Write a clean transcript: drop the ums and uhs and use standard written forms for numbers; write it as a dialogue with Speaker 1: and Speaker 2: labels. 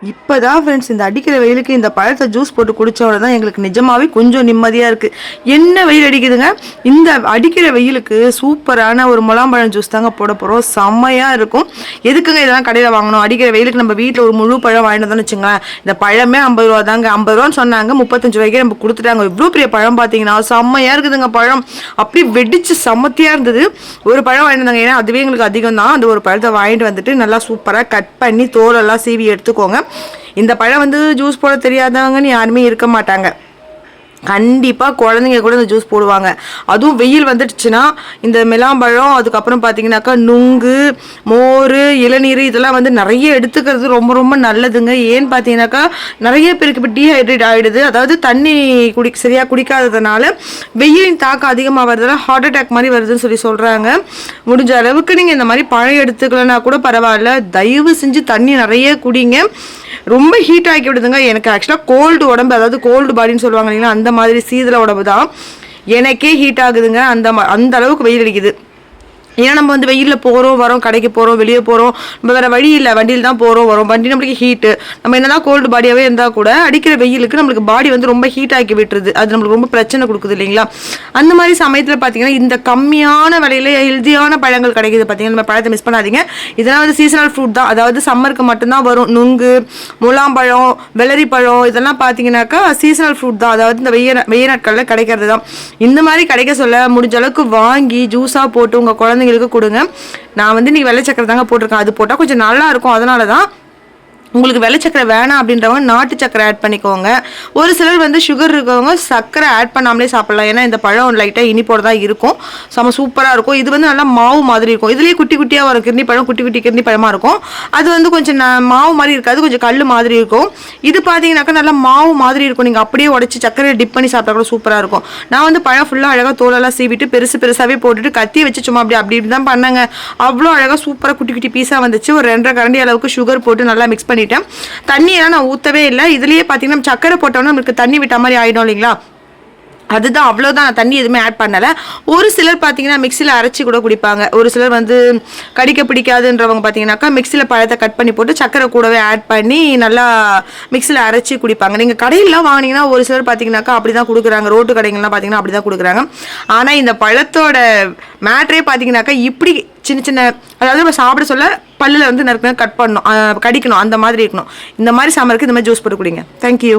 Speaker 1: இப்போதான் ஃப்ரெண்ட்ஸ் இந்த அடிக்கிற வெயிலுக்கு இந்த பழத்தை ஜூஸ் போட்டு குடித்தோட தான் எங்களுக்கு நிஜமாவே கொஞ்சம் நிம்மதியாக இருக்குது. என்ன வெயில் அடிக்குதுங்க, இந்த அடிக்கிற வெயிலுக்கு சூப்பரான ஒரு முலாம்பழம் ஜூஸ் தாங்க போட போகிறோம். செம்மையாக இருக்கும். எதுக்குங்க இதெல்லாம் கடையில் வாங்கணும்? அடிக்கிற வெயிலுக்கு நம்ம வீட்டில் ஒரு முழு பழம் வாங்கிட்டு தான் வச்சுங்களேன். இந்த பழமே 50 ரூபா தாங்க. 50 ரூபான்னு சொன்னாங்க, 35 ரூபாய்க்கு நம்ம கொடுத்துட்டாங்க. இவ்வளோ பெரிய பழம் பார்த்தீங்கன்னா செம்மையாக இருக்குதுங்க. பழம் அப்படி வெடிச்சு செம்மத்தியாக இருந்தது. ஒரு பழம் வாங்கிட்டு வந்தாங்க, ஏன்னா அதுவே எங்களுக்கு அதிகம் தான். அந்த ஒரு பழத்தை வாங்கிட்டு வந்துட்டு நல்லா சூப்பராக கட் பண்ணி தோலெல்லாம் சீவி எடுத்துக்கோங்க. இந்த பழம் வந்து ஜூஸ் போட தெரியாதவங்கன்னு யாருமே இருக்க மாட்டாங்க. கண்டிப்பாக குழந்தைங்க கூட இந்த ஜூஸ் போடுவாங்க. அதுவும் வெயில் வந்துடுச்சுன்னா இந்த மிலாம்பழம், அதுக்கப்புறம் பார்த்தீங்கன்னாக்கா நுங்கு, மோர், இளநீர் இதெல்லாம் வந்து நிறைய எடுத்துக்கிறது ரொம்ப ரொம்ப நல்லதுங்க. ஏன்னு பார்த்தீங்கன்னாக்கா நிறைய பேருக்கு இப்போ டீஹைட்ரேட் ஆகிடுது. அதாவது தண்ணி சரியாக குடிக்காததுனால வெயிலின் தாக்கம் அதிகமாக வருதுனால ஹார்ட் அட்டாக் மாதிரி வருதுன்னு சொல்கிறாங்க. முடிஞ்ச அளவுக்கு நீங்கள் இந்த மாதிரி பழம் எடுத்துக்கலன்னா கூட பரவாயில்ல, தயவு செஞ்சு தண்ணி நிறைய குடிங்க. ரொம்ப ஹீட் ஆக்கி விடுதுங்க. எனக்கு ஆக்சுவலாக கோல்டு உடம்பு, அதாவது கோல்டு பாடின்னு சொல்லுவாங்க இல்லைங்களா, அந்த மாதிரி சீதள உடம்பு தான். எனக்கே ஹீட் ஆகுதுங்க. அந்த அளவுக்கு வெயில் அடிக்குது. ஏன்னா நம்ம வந்து வெயிலில் போகிறோம் வரோம், கடைக்கு போகிறோம், வெளியே போகிறோம், நம்ம வேறு வழி இல்லை, வண்டியில் தான் போகிறோம் வரோம். வண்டி நம்மளுக்கு ஹீட்டு, நம்ம என்னதான் கோல்டு பாடியாகவே இருந்தால் கூட அடிக்கிற வெயிலுக்கு நம்மளுக்கு பாடி வந்து ரொம்ப ஹீட் ஆக்கி விட்டுருது. அது நம்மளுக்கு ரொம்ப பிரச்சனை கொடுக்குது இல்லைங்களா. அந்த மாதிரி சமயத்தில் பார்த்தீங்கன்னா இந்த கம்மியான விலையில் ஹெல்த்தியான பழங்கள் கிடைக்கிது. பார்த்தீங்கன்னா நம்ம பழத்தை மிஸ் பண்ணாதீங்க. இதெல்லாம் வந்து சீசனல் ஃப்ரூட் தான், அதாவது சம்மருக்கு மட்டும்தான் வரும். நுங்கு, முலாம்பழம், வெள்ளரி பழம் இதெல்லாம் பார்த்தீங்கன்னாக்கா சீசனல் ஃப்ரூட் தான், அதாவது இந்த வெய்ய நாட்களில் கிடைக்கிறது தான். இந்த மாதிரி கிடைக்க சொல்ல முடிஞ்ச அளவுக்கு வாங்கி ஜூஸாக போட்டு உங்கள் குழந்தைங்களுக்கு கொடுங்க. நான் வந்து நீங்க வெள்ளை சக்கரை தாங்க போட்டிருக்கேன். அது போட்டால் கொஞ்சம் நல்லா இருக்கும். அதனால தான் உங்களுக்கு வெள்ளை சக்கரை வேணாம் அப்படின்றவங்க நாட்டு சக்கரை ஆட் பண்ணிக்கோங்க. ஒரு சிலர் வந்து சுகர் இருக்கவங்க சக்கரை ஆட் பண்ணாமலே சாப்பிடலாம். ஏன்னா இந்த பழம் லைட்டாக இனிப்போடு தான் இருக்கும், செம்ம சூப்பராக இருக்கும். இது வந்து நல்லா மாவு மாதிரி இருக்கும். இதுலேயே குட்டி குட்டியாக வரும் கிர்னி பழம், குட்டி குட்டி கிர்னி பழமாக இருக்கும். அது வந்து கொஞ்சம் மாவு மாதிரி இருக்காது, கொஞ்சம் கல் மாதிரி இருக்கும். இது பார்த்தீங்கன்னாக்கா நல்லா மாவு மாதிரி இருக்கும். நீங்கள் அப்படியே உடச்சி சக்கரையை டிப் பண்ணி சாப்பிட்டா கூட சூப்பராக இருக்கும். நான் வந்து பழம் ஃபுல்லாக அழகாக தோலெல்லாம் சீவிட்டு பெருசாகவே போட்டுட்டு கத்தி வச்சு சும்மா அப்படி தான் பண்ணாங்க. அவ்வளோ அழகாக சூப்பராக குட்டி குட்டி பீஸாக வந்துச்சு. ஒரு 2.5 கரண்டி அளவுக்கு சுகர் போட்டு நல்லா மிக்ஸ் பண்ணி தண்ணியெல்லாம் நான் ஊற்றவே இல்லை. இதுலேயே பார்த்தீங்கன்னா சக்கரை போட்டோம்னா நம்மளுக்கு தண்ணி விட்ட மாதிரி ஆகிடும் இல்லைங்களா, அதுதான். அவ்வளோதான், நான் தண்ணி எதுவுமே ஆட் பண்ணலை. ஒரு சிலர் பார்த்தீங்கன்னா மிக்சியில் அரைச்சி கூட குடிப்பாங்க. ஒரு சிலர் வந்து கடிக்க பிடிக்காதுன்றவங்க பார்த்தீங்கன்னாக்கா மிக்சியில் பழத்தை கட் பண்ணி போட்டு சக்கரை கூடவே ஆட் பண்ணி நல்லா மிக்சியில் அரைச்சி குடிப்பாங்க. நீங்கள் கடையிலாம் வாங்கினீங்கன்னா ஒரு சிலர் பார்த்தீங்கன்னாக்கா அப்படி தான் கொடுக்குறாங்க. ரோட்டு கடைகள்லாம் பார்த்தீங்கன்னா அப்படி தான் கொடுக்குறாங்க. ஆனால் இந்த பழத்தோட மேட்ரே பார்த்தீங்கன்னாக்கா இப்படி சின்ன அதாவது நம்ம சாப்பிட சொல்ல பல்லில் வந்து நறுக்கு கட் பண்ணணும், கடிக்கணும், அந்த மாதிரி இருக்கணும். இந்த மாதிரி சம்மருக்கு இந்த மாதிரி ஜூஸ் போட்டு குடிங்க. தேங்க்யூ.